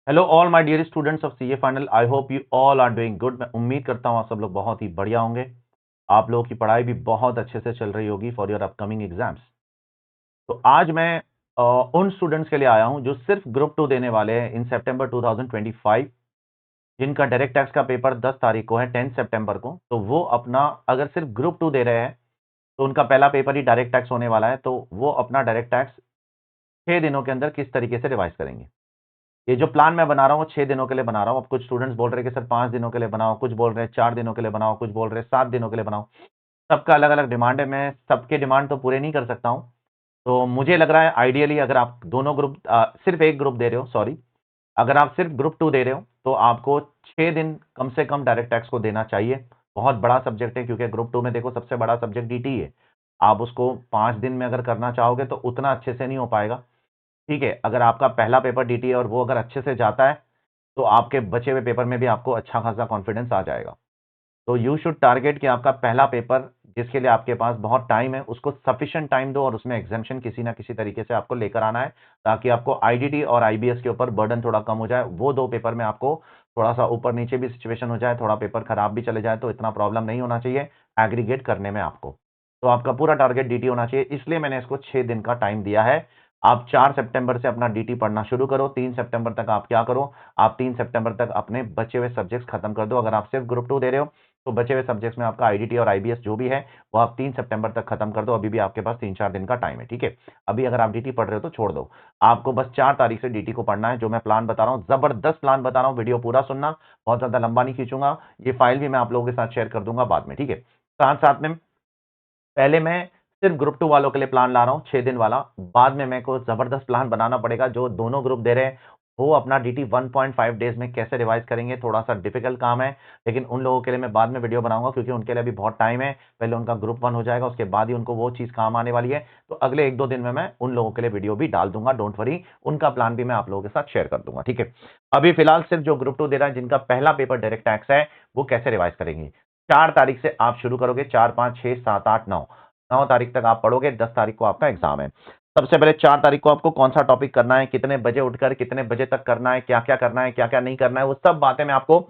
Hello all my dear students of CA final. I hope you all are doing good. मैं उम्मीद करता हूँ आप सब लोग बहुत ही बढ़िया होंगे। आप लोगों की पढ़ाई भी बहुत अच्छे से चल रही होगी फॉर योर अपकमिंग एग्जाम्स। तो आज मैं उन स्टूडेंट्स के लिए आया हूं जो सिर्फ ग्रुप 2 देने वाले हैं इन सितंबर 2025, जिनका डायरेक्ट टैक्स का पेपर 10 तारीख को है, 10 सितंबर को। तो वो अपना अगर सिर्फ ग्रुप 2 दे रहे हैं तो उनका पहला पेपर ही डायरेक्ट टैक्स होने वाला है। तो वो अपना डायरेक्ट टैक्स 6 दिनों के अंदर किस तरीके से रिवाइज करेंगे। ये जो प्लान मैं बना रहा हूँ 6 दिनों के लिए बना रहा हूँ। अब कुछ स्टूडेंट्स बोल रहे हैं कि सर 5 दिनों के लिए बनाओ, कुछ बोल रहे हैं 4 दिनों के लिए बनाओ, कुछ बोल रहे हैं 7 दिनों के लिए बनाओ। सबका अलग-अलग डिमांड है, मैं सबके डिमांड तो पूरे नहीं कर सकता हूँ। तो मुझे लग रहा है आइडियली अगर आप दोनों ग्रुप सिर्फ एक ग्रुप दे रहे हो, सॉरी, अगर आप सिर्फ ग्रुप 2 दे रहे हो तो आपको 6 दिन कम से कम डायरेक्ट टैक्स को देना चाहिए। बहुत बड़ा सब्जेक्ट है क्योंकि ग्रुप 2 में देखो सबसे बड़ा सब्जेक्ट डीटी है। आप उसको 5 दिन में अगर करना चाहोगे तो उतना अच्छे से नहीं हो पाएगा। ठीक है, अगर आपका पहला पेपर डीटी है और वो अगर अच्छे से जाता है तो आपके बचे हुए पेपर में भी आपको अच्छा खासा कॉन्फिडेंस आ जाएगा। तो यू शुड टारगेट कि आपका पहला पेपर जिसके लिए आपके पास बहुत टाइम है उसको सफिशिएंट टाइम दो और उसमें एग्जाम्शन किसी ना किसी तरीके से आपको लेकर आना है, ताकि आपको आईडीटी और आईबीएस के ऊपर बर्डन थोड़ा कम हो जाए। वो दो पेपर में आपको थोड़ा सा ऊपर नीचे भी सिचुएशन हो जाए, थोड़ा पेपर खराब भी चले जाए तो इतना प्रॉब्लम नहीं होना चाहिए एग्रीगेट करने में आपको। तो आपका पूरा टारगेट डीटी होना चाहिए, इसलिए मैंने इसको 6 दिन का टाइम दिया है। आप 4 सितंबर से अपना डीटी पढ़ना शुरू करो। 3 सितंबर तक आप क्या करो, आप 3 सितंबर तक अपने बचे हुए सब्जेक्ट्स खत्म कर दो। अगर आप सिर्फ ग्रुप 2 दे रहे हो तो बचे हुए सब्जेक्ट्स में आपका आईडीटी और आईबीएस जो भी है वो आप 3 सितंबर तक खत्म कर दो। अभी भी आपके पास 3-4 दिन का टाइम है, ठीक है। अभी अगर आप डीटी पढ़ रहे हो तो छोड़ दो। आपको बस 4 तारीख से डीटी को पढ़ना है। जो मैं प्लान बता रहा हूँ, जबरदस्त प्लान बता रहा हूँ, वीडियो पूरा सुनना, बहुत ज्यादा लंबा नहीं खींचूंगा। ये फाइल भी मैं आप लोगों के साथ शेयर कर दूंगा बाद में, ठीक है। साथ साथ में पहले मैं सिर्फ ग्रुप 2 वालों के लिए प्लान ला रहा हूँ 6 दिन वाला। बाद में मेरे को जबरदस्त प्लान बनाना पड़ेगा। जो दोनों ग्रुप दे रहे हैं वो अपना डीटी 1.5 डेज में कैसे रिवाइज करेंगे, थोड़ा सा डिफिकल्ट काम है, लेकिन उन लोगों के लिए मैं बाद में वीडियो बनाऊंगा क्योंकि उनके लिए अभी बहुत टाइम है। पहले उनका ग्रुप 1 हो जाएगा, उसके बाद ही उनको वो चीज काम आने वाली है। तो अगले 1-2 दिन में मैं उन लोगों के लिए वीडियो भी डाल दूंगा, डोंट वरी। उनका प्लान भी मैं आप लोगों के साथ शेयर कर दूंगा, ठीक है। अभी फिलहाल सिर्फ जो ग्रुप 2 दे रहा है, जिनका पहला पेपर डायरेक्ट टैक्स है, वो कैसे रिवाइज करेंगे। 4 तारीख से आप शुरू करोगे, 4, 5, 6, 7, 8, 9, 9 तारीख तक आप पढ़ोगे। 10 तारीख को आपका एग्जाम है। सबसे पहले 4 तारीख को आपको कौन सा टॉपिक करना है, कितने बजे उठकर कितने बजे तक करना है, क्या क्या करना है, क्या क्या नहीं करना है, वो सब बातें मैं आपको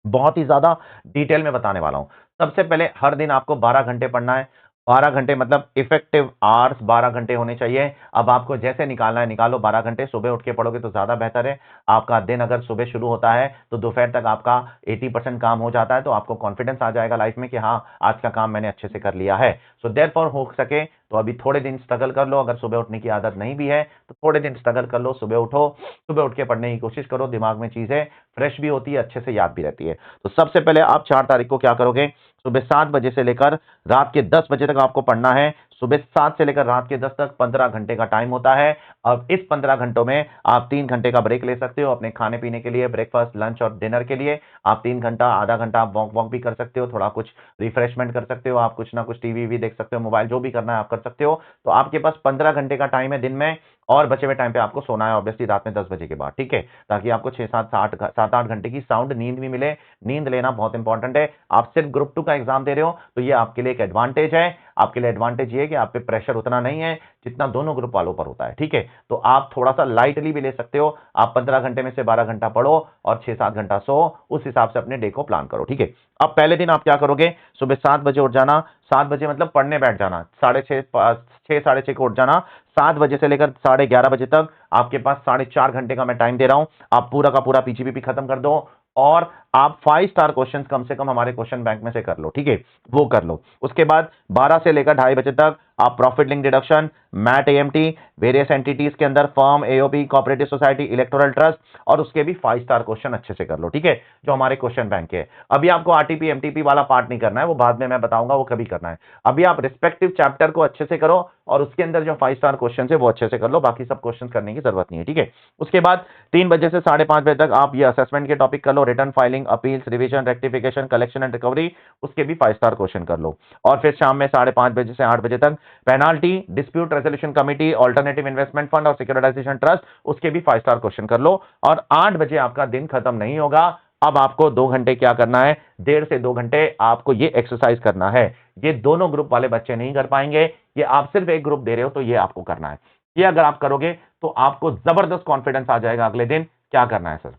बहुत ही ज्यादा डिटेल में बताने वाला हूं। सबसे पहले हर दिन आपको 12 घंटे पढ़ना है। 12 घंटे मतलब इफेक्टिव आवर्स 12 घंटे होने चाहिए। अब आपको जैसे निकालना है निकालो। 12 घंटे सुबह उठ के पढ़ोगे तो ज्यादा बेहतर है। आपका दिन अगर सुबह शुरू होता है तो दोपहर तक आपका 80% काम हो जाता है, तो आपको कॉन्फिडेंस आ जाएगा लाइफ में कि हाँ, आज का काम मैंने अच्छे से कर लिया है। सो देयरफॉर हो सके तो अभी थोड़े दिन स्ट्रगल कर लो। अगर सुबह उठने की आदत नहीं भी है तो थोड़े दिन स्ट्रगल कर लो, सुबह उठो, सुबह उठ के पढ़ने की कोशिश करो। दिमाग में चीजें फ्रेश भी होती है, अच्छे से याद भी रहती है। तो सबसे पहले आप 4 तारीख को क्या करोगे, सुबह 7 बजे से लेकर रात के 10 बजे तक आपको पढ़ना है। सुबह 7 से लेकर रात के 10 तक 15 घंटे का टाइम होता है। अब इस 15 घंटों में आप 3 घंटे का ब्रेक ले सकते हो अपने खाने पीने के लिए, ब्रेकफास्ट, लंच और डिनर के लिए। आप 3 घंटा, आधा घंटा आप वॉक वॉक भी कर सकते हो, थोड़ा कुछ रिफ्रेशमेंट कर सकते हो, आप कुछ ना कुछ टीवी भी देख सकते हो, मोबाइल जो भी करना है आप कर सकते हो। तो आपके पास 15 घंटे का टाइम है दिन में, और बचे हुए टाइम पे आपको सोना है ऑब्वियसली रात में 10 बजे के बाद, ठीक है, ताकि आपको 6-7-8 घंटे की साउंड नींद भी मिले। नींद लेना बहुत इंपॉर्टेंट है। आप सिर्फ ग्रुप 2 का एग्जाम दे रहे हो तो ये आपके लिए एक एडवांटेज है। आपके लिए एडवांटेज ये है कि आप पे प्रेशर उतना नहीं है जितना दोनों ग्रुप वालों पर होता है, ठीक है। तो आप थोड़ा सा लाइटली भी ले सकते हो। आप 15 घंटे में से 12 घंटा पढ़ो और 6-7 घंटा सो, उस हिसाब से अपने डे को प्लान करो, ठीक है। अब पहले दिन आप क्या करोगे, सुबह 7 बजे उठ जाना। 7 बजे मतलब पढ़ने बैठ जाना। 6:30 साढ़े 6 को उठ जाना। 7 बजे से लेकर 11:30 बजे तक आपके पास 4.5 घंटे का मैं टाइम दे रहा हूं। आप पूरा का पूरा पीजीपीपी खत्म कर दो और आप 5 स्टार क्वेश्चन कम से कम हमारे क्वेश्चन बैंक में से कर लो, ठीक है, वो कर लो। उसके बाद 12 से लेकर 2:30 बजे तक आप profit link deduction, MAT AMT, various entities के अंदर firm, AOP, cooperative society, electoral trust, और उसके भी 5 स्टार क्वेश्चन अच्छे से कर लो, ठीक है, जो हमारे क्वेश्चन बैंक के। अभी आपको आरटीपी एमटीपी वाला पार्ट नहीं करना है, वो बाद में मैं बताऊंगा, वो कभी करना है। अभी आप रिस्पेक्टिव चैप्टर को अच्छे से करो और उसके अंदर जो 5 स्टार क्वेश्चन है वो अच्छे से कर लो, बाकी सब क्वेश्चन करने की जरूरत नहीं है, ठीक है। उसके बाद 3 बजे से 5:30 बजे तक आप ये असेसमेंट के टॉपिक कर लो, return filing, appeals, revision, rectification, collection and recovery, उसके भी 5 स्टार क्वेश्चन कर लो। और फिर शाम में 5:30 बजे से 8 बजे तक penalty, dispute resolution committee, alternative investment fund और सिक्योरिटाइजेशन ट्रस्ट, उसके भी 5 स्टार क्वेश्चन कर लो। और 8 बजे आपका दिन खत्म नहीं होगा। अब आपको 2 घंटे क्या करना है, 1.5 से 2 घंटे आपको ये एक्सरसाइज करना है। ये दोनों ग्रुप वाले बच्चे नहीं कर पाएंगे, ये आप सिर्फ एक ग्रुप दे रहे हो तो ये आपको करना है। ये अगर आप करोगे तो आपको जबरदस्त कॉन्फिडेंस आ जाएगा अगले दिन क्या करना है सर?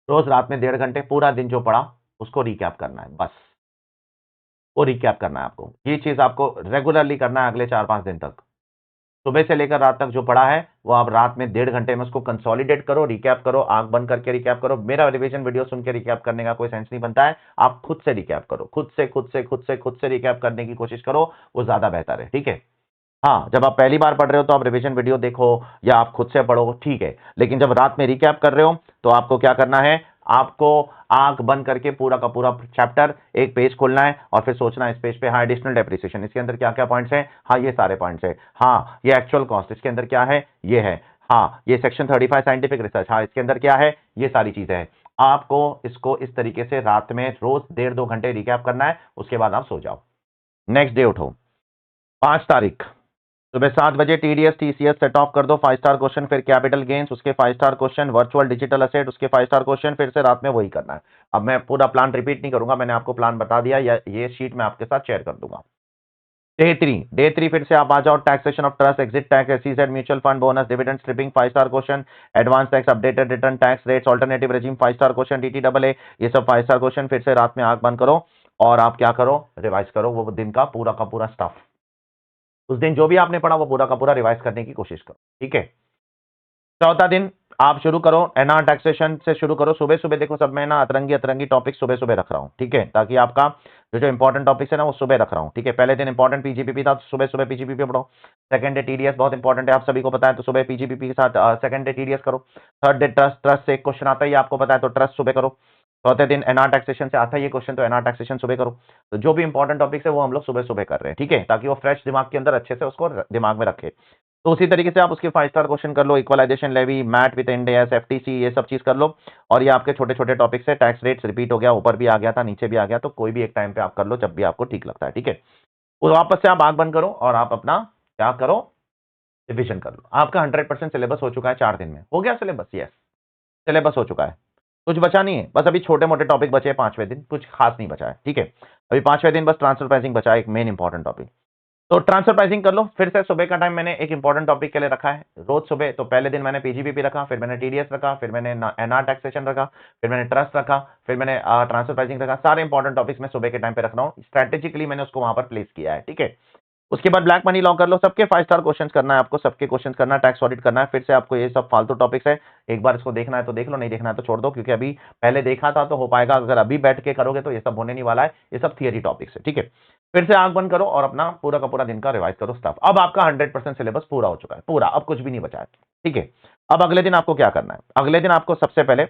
रोज रात में 1.5 घंटे पूरा दिन जो पढ़ा उसको रिकैप करना है, बस वो रिकैप करना है आपको। ये चीज आपको रेगुलरली करना है अगले 4-5 दिन तक। सुबह से लेकर रात तक जो पढ़ा है वो आप रात में 1.5 घंटे में उसको कंसोलिडेट करो, रिकैप करो, आंख बंद करके रिकैप करो। मेरा रिवीजन वीडियो सुन के रिकैप करने का कोई सेंस नहीं बनता है। आप खुद से रिकैप करो, खुद से रिकैप करने की कोशिश करो, वो ज्यादा बेहतर है, ठीक है। हाँ, जब आप पहली बार पढ़ रहे हो तो आप रिवीजन वीडियो देखो या आप खुद से पढ़ो, ठीक है। लेकिन जब रात में रिकैप कर रहे हो तो आपको क्या करना है? आपको आंख बंद करके पूरा का पूरा चैप्टर एक पेज खोलना है और फिर सोचना है इस पेज पे, हाँ एडिशनल डेप्रिसिएशन इसके अंदर क्या क्या पॉइंट्स हैं, हाँ ये सारे पॉइंट्स हैं, हाँ ये एक्चुअल कॉस्ट इसके अंदर क्या है, ये है, हाँ ये सेक्शन 35 साइंटिफिक रिसर्च, हाँ इसके अंदर क्या है, ये सारी चीजें हैं। आपको इसको इस तरीके से रात में रोज 1.5-2 घंटे रिकैप करना है, उसके बाद आप सो जाओ। नेक्स्ट डे उठो, 5 तारीख सुबह 7 बजे टीडीएस टीसीएस सेट ऑफ कर दो, 5 स्टार क्वेश्चन, फिर कैपिटल गेन्स उसके 5 star question, virtual digital asset उसके 5 स्टार क्वेश्चन, फिर से रात में वही करना है। अब मैं पूरा प्लान रिपीट नहीं करूंगा, मैंने आपको प्लान बता दिया, या ये शीट मैं आपके साथ शेयर कर दूंगा। डे 3 फिर से आप आ जाओ, taxation of trust, exit tax, SEZ, mutual fund, bonus, dividend, stripping 5 star question, advance tax, updated return tax rates, alternative regime 5 star question, टीटीडबलए ये सब 5 स्टार क्वेश्चन। फिर से रात में आंख बंद करो और आप क्या करो, रिवाइज करो वो दिन का पूरा स्टफ। उस दिन जो भी आपने पढ़ा वो पूरा का पूरा रिवाइज करने की कोशिश करो, ठीक है। चौथा दिन आप शुरू करो एनआर टैक्सेशन से शुरू करो। सुबह सुबह देखो, सब मैं ना अतरंगी अतरंगी टॉपिक सुबह सुबह रख रहा हूं, ठीक है, ताकि आपका जो इंपॉर्टेंट टॉपिक्स है ना वो सुबह रख रहा हूं, ठीक है। पहले दिन इंपॉर्टेंट पीजीपीपी था, सुबह सुबह पीजीपीपी पढ़ो। सेकंड डे टीडीएस बहुत इंपॉर्टेंट है, आप सभी को पता है, तो सुबह पीजीपीपी के साथ सेकंड डे टीडीएस करो। थर्ड डे ट्रस्ट, ट्रस्ट से एक क्वेश्चन आता है आपको पता है, तो ट्रस्ट सुबह करो। चौथे दिन एनआर टैक्सेशन से आता है ये क्वेश्चन, तो एनआर टैक्सेशन सुबह करो। तो जो भी इंपॉर्टेंट टॉपिक्स है वो हम लोग सुबह सुबह कर रहे हैं, ठीक है, ताकि वो फ्रेश दिमाग के अंदर अच्छे से उसको दिमाग में रखे। तो उसी तरीके से आप उसके 5 स्टार क्वेश्चन कर लो, equalisation levy, MAT with Ind AS, FTC, ये सब चीज कर लो। और ये आपके छोटे छोटे टॉपिक्स है, टैक्स रेट्स रिपीट हो गया, ऊपर भी आ गया था नीचे भी आ गया, तो कोई भी एक टाइम पे आप कर लो जब भी आपको ठीक लगता है, ठीक है। तो वापस से आप आंख बंद करो और आप अपना क्या करो, रिविजन कर लो। आपका 100% सिलेबस हो चुका है, 4 दिन में हो गया सिलेबस, यस सिलेबस हो चुका है, कुछ बचा नहीं है, बस अभी छोटे मोटे टॉपिक बचे हैं 5वें दिन, कुछ खास नहीं बचा है, ठीक है। अभी 5वें दिन बस ट्रांसफर प्राइसिंग बचा है, एक मेन इंपॉर्टेंट टॉपिक। तो ट्रांसफर प्राइसिंग कर लो। फिर से सुबह का टाइम मैंने एक इंपॉर्टेंट टॉपिक के लिए रखा है रोज सुबह। तो पहले दिन मैंने पीजीबीपी रखा, फिर मैंने टीडीएस रखा, फिर मैंने एनआर टैक्सेशन रखा, फिर मैंने ट्रस्ट रखा, फिर मैंने ट्रांसफर प्राइसिंग रखा। सारे इंपॉर्टेंट टॉपिक्स मैं सुबह के टाइम पे रख रहा हूँ, स्ट्रेटेजिकली मैंने उसको वहां पर प्लेस किया है, ठीक है। उसके बाद ब्लैक मनी लॉ कर लो, सबके 5 स्टार क्वेश्चन करना है आपको, सबके क्वेश्चन करना है, टैक्स ऑडिट करना है। फिर से आपको ये सब फालतू टॉपिक्स है, एक बार इसको देखना है तो देख लो, नहीं देखना है तो छोड़ दो, क्योंकि अभी पहले देखा था तो हो पाएगा, अगर अभी बैठ के करोगे तो ये सब होने नहीं वाला है, ये सब थियरी टॉपिक्स है, ठीक है। फिर से आंख बंद करो और अपना पूरा का पूरा दिन का रिवाइज करो स्टफ। अब आपका 100% सिलेबस पूरा हो चुका है, पूरा, अब कुछ भी नहीं बचा है, ठीक है। अब अगले दिन आपको क्या करना है? अगले दिन आपको सबसे पहले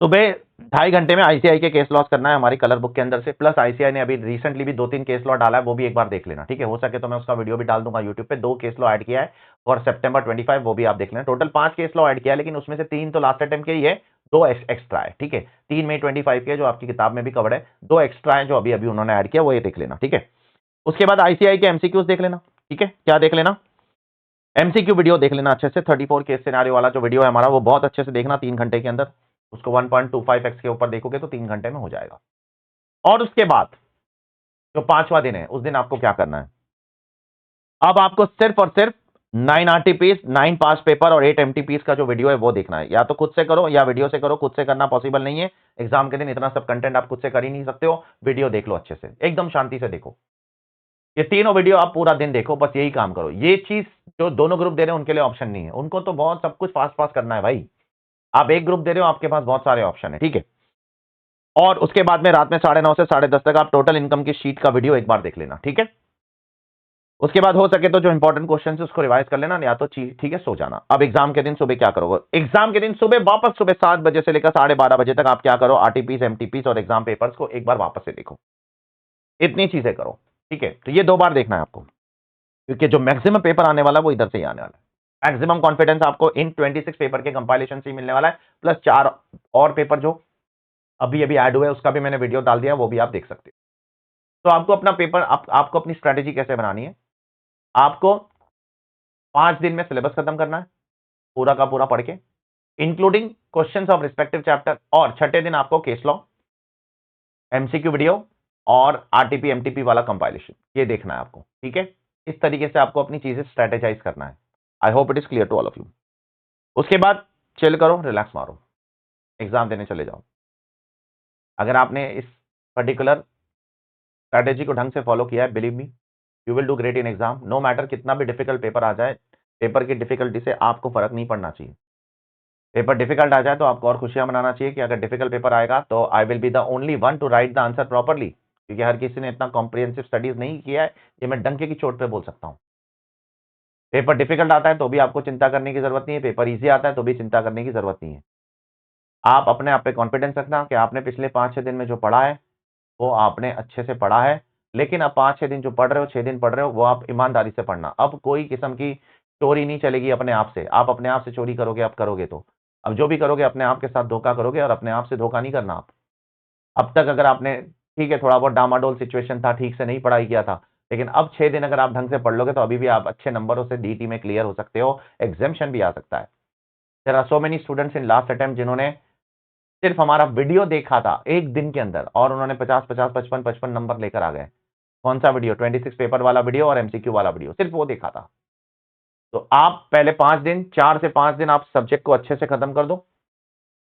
सुबह 2.5 घंटे में आईसीआई के केस लॉस करना है हमारी कलर बुक के अंदर से, प्लस आईसीआई ने अभी रिसेंटली भी 2-3 केस लॉ डाला है, वो भी एक बार देख लेना, ठीक है। हो सके तो मैं उसका वीडियो भी डाल दूंगा यूट्यूब पे, 2 केस लॉ ऐड किया है और सितंबर 25, वो भी आप देख लेना। टोटल 5 केस लॉ ऐड किया है, लेकिन उसमें से 3 तो लास्ट अटेम्प्ट के ही है, 2 एक्स्ट्रा है, ठीक है। 3 मई 25 के जो आपकी किताब में भी कवर्ड है, 2 एक्स्ट्रा है जो अभी अभी उन्होंने ऐड किया, वो ये देख लेना, ठीक है। उसके बाद आईसीआई के एमसीक्यूज देख लेना, ठीक है। क्या देख लेना? एमसीक्यू वीडियो देख लेना अच्छे से, 34 केस सिनेरियो वाला जो वीडियो है हमारा, वो बहुत अच्छे से देखना 3 घंटे के अंदर। उसको 1.25x के ऊपर देखोगे तो 3 घंटे में हो जाएगा। और उसके बाद जो 5वां दिन है, उस दिन आपको क्या करना है? अब आपको सिर्फ और सिर्फ 9 आरटीपीस, 9 पास पेपर और 8 एमटीपीस का जो वीडियो है वो देखना है। या तो खुद से करो या वीडियो से करो, खुद से करना पॉसिबल नहीं है, एग्जाम के दिन इतना सब कंटेंट आप खुद से कर ही नहीं सकते हो। वीडियो देख लो अच्छे से, एकदम शांति से देखो, ये तीनों वीडियो आप पूरा दिन देखो, बस यही काम करो। ये चीज जो दोनों ग्रुप दे रहे हैं उनके लिए ऑप्शन नहीं है, उनको तो बहुत सब कुछ फास्ट फास्ट करना है भाई। आप एक ग्रुप दे रहे हो, आपके पास बहुत सारे ऑप्शन है, ठीक है। और उसके बाद में रात में 9:30 से 10:30 तक आप टोटल इनकम की शीट का वीडियो एक बार देख लेना, ठीक है। उसके बाद हो सके तो जो इंपॉर्टेंट क्वेश्चन है उसको रिवाइज कर लेना, या तो ठीक है सो जाना। अब एग्जाम के दिन सुबह क्या करोगे? एग्जाम के दिन सुबह वापस सुबह 7 बजे से लेकर 12:30 बजे तक आप क्या करो, आरटीपीस, एमटीपीस और एग्जाम पेपर्स को एक बार वापस से देखो। इतनी चीजें करो, ठीक है। तो ये 2 बार देखना है आपको, क्योंकि जो मैक्सिमम पेपर आने वाला है वो इधर से ही आने वाला है। मैक्सिमम कॉन्फिडेंस आपको इन 26 पेपर के कंपाइलेशन से ही मिलने वाला है, प्लस 4 और पेपर जो अभी अभी ऐड हुए उसका भी मैंने वीडियो डाल दिया, वो भी आप देख सकते हो। तो आपको अपना पेपर आपको अपनी स्ट्रेटेजी कैसे बनानी है? आपको 5 दिन में सिलेबस खत्म करना है पूरा का पूरा पढ़ के, including questions of respective chapter. और छठे दिन आपको केस लॉ, एमसीक्यू वीडियो और आरटीपी एमटीपी वाला कंपाइलेशन, ये देखना है आपको, ठीक है। इस तरीके से आपको अपनी चीजें स्ट्रेटेजाइज करना है। I hope it is clear to all of you. उसके बाद चिल करो, रिलैक्स मारो, एग्जाम देने चले जाओ। अगर आपने इस पर्टिकुलर स्ट्रैटेजी को ढंग से फॉलो किया है, believe me you will do great in exam. No matter कितना भी डिफिकल्ट पेपर आ जाए, पेपर की डिफिकल्टी से आपको फर्क नहीं पड़ना चाहिए। पेपर डिफिकल्ट आ जाए तो आपको और खुशियां मनाना चाहिए कि अगर डिफिकल्ट पेपर आएगा तो I will be the only one two right the answer properly, क्योंकि हर किसी ने इतना कॉम्प्रिहेंसिव स्टडीज नहीं किया है, ये मैं डंके की चोट पे बोल सकता हूं। पेपर डिफिकल्ट आता है तो भी आपको चिंता करने की जरूरत नहीं है, पेपर इजी आता है तो भी चिंता करने की जरूरत नहीं है। आप अपने आप पे कॉन्फिडेंस रखना कि आपने पिछले 5-6 दिन में जो पढ़ा है वो आपने अच्छे से पढ़ा है, लेकिन अब 5-6 दिन जो पढ़ रहे हो, 6 दिन पढ़ रहे हो, वो आप ईमानदारी से पढ़ना। अब कोई किस्म की चोरी नहीं चलेगी अपने आप से। आप अपने आप से चोरी करोगे, अब करोगे तो अब जो भी करोगे अपने आप के साथ धोखा करोगे, और अपने आप से धोखा नहीं करना आप। अब तक अगर आपने ठीक है थोड़ा बहुत डामाडोल सिचुएशन था, ठीक से नहीं पढ़ाई किया था, लेकिन अब 6 दिन अगर आप ढंग से पढ़ लोगे तो अभी भी आप अच्छे नंबरों से डीटी में क्लियर हो सकते हो, एग्जामिशन भी आ सकता है। There are so many students in last attempt जिन्होंने सिर्फ हमारा वीडियो देखा था एक दिन के अंदर और उन्होंने 50-50, 55-55 नंबर लेकर आ गए। कौन सा वीडियो? 26 पेपर वाला वीडियो और एमसीक्यू वाला वीडियो, सिर्फ वो देखा था। तो आप पहले 5 दिन, 4 से 5 दिन आप सब्जेक्ट को अच्छे से खत्म कर दो,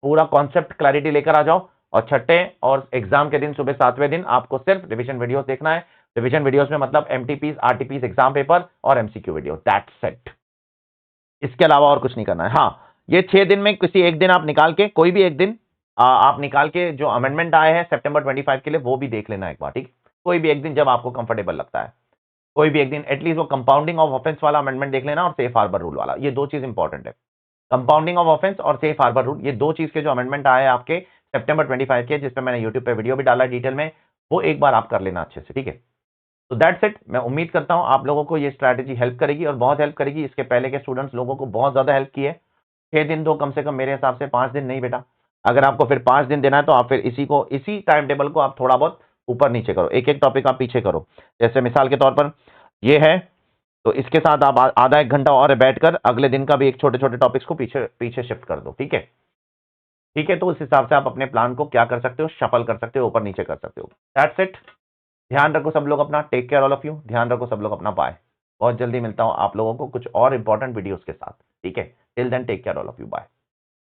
पूरा कॉन्सेप्ट क्लैरिटी लेकर आ जाओ, और छठे और एग्जाम के दिन सुबह 7वें दिन आपको सिर्फ रिवीजन वीडियोस देखना है। रिवीजन वीडियोस में मतलब एमटीपीस, आरटीपीस, एग्जाम पेपर और एमसीक्यू वीडियो, दैट्स इट। इसके अलावा और कुछ नहीं करना है। हाँ, ये 6 दिन में किसी एक दिन आप निकाल के, कोई भी एक दिन आप निकाल के जो अमेंडमेंट आए हैं सितंबर 25 के लिए वो भी देख लेना एक बार, ठीक? कोई भी एक दिन जब आपको कंफर्टेबल लगता है, कोई भी एक दिन एटलीस्ट वो कंपाउंडिंग ऑफ ऑफेंस वाला अमेंडमेंट देख लेना और सेफ हार्बर रूल वाला, ये 2 चीज इंपॉर्टेंट है। कंपाउंडिंग ऑफ ऑफेंस और सेफ हार्बर रूल, ये 2 चीज के जो अमेंडमेंट आए हैं आपके सितंबर 25 के, जिसपे मैंने यूट्यूब पे वीडियो भी डाला डिटेल में, वो एक बार आप कर लेना अच्छे से, ठीक है? तो दैट्स इट। मैं उम्मीद करता हूं आप लोगों को ये स्ट्रैटेजी हेल्प करेगी और बहुत हेल्प करेगी। इसके पहले के स्टूडेंट्स लोगों को बहुत ज्यादा हेल्प की है। 6 दिन दो कम से कम, मेरे हिसाब से 5 दिन नहीं बेटा। अगर आपको फिर 5 दिन देना है तो आप फिर इसी टाइम टेबल को आप थोड़ा बहुत ऊपर नीचे करो, एक एक टॉपिक आप पीछे करो। जैसे मिसाल के तौर पर ये है, तो इसके साथ आप आधा 1 घंटा और बैठकर अगले दिन का भी एक छोटे छोटे टॉपिक्स को पीछे पीछे शिफ्ट कर दो, ठीक है? ठीक है, तो उस हिसाब से आप अपने प्लान को क्या कर सकते हो, शफल कर सकते हो, ऊपर नीचे कर सकते हो। That's it. ध्यान रखो सब लोग अपना, take care all of you, ध्यान रखो सब लोग अपना, बाय। बहुत जल्दी मिलता हूं आप लोगों को कुछ और इंपॉर्टेंट वीडियोस के साथ, ठीक है? Till then take care all of you, bye.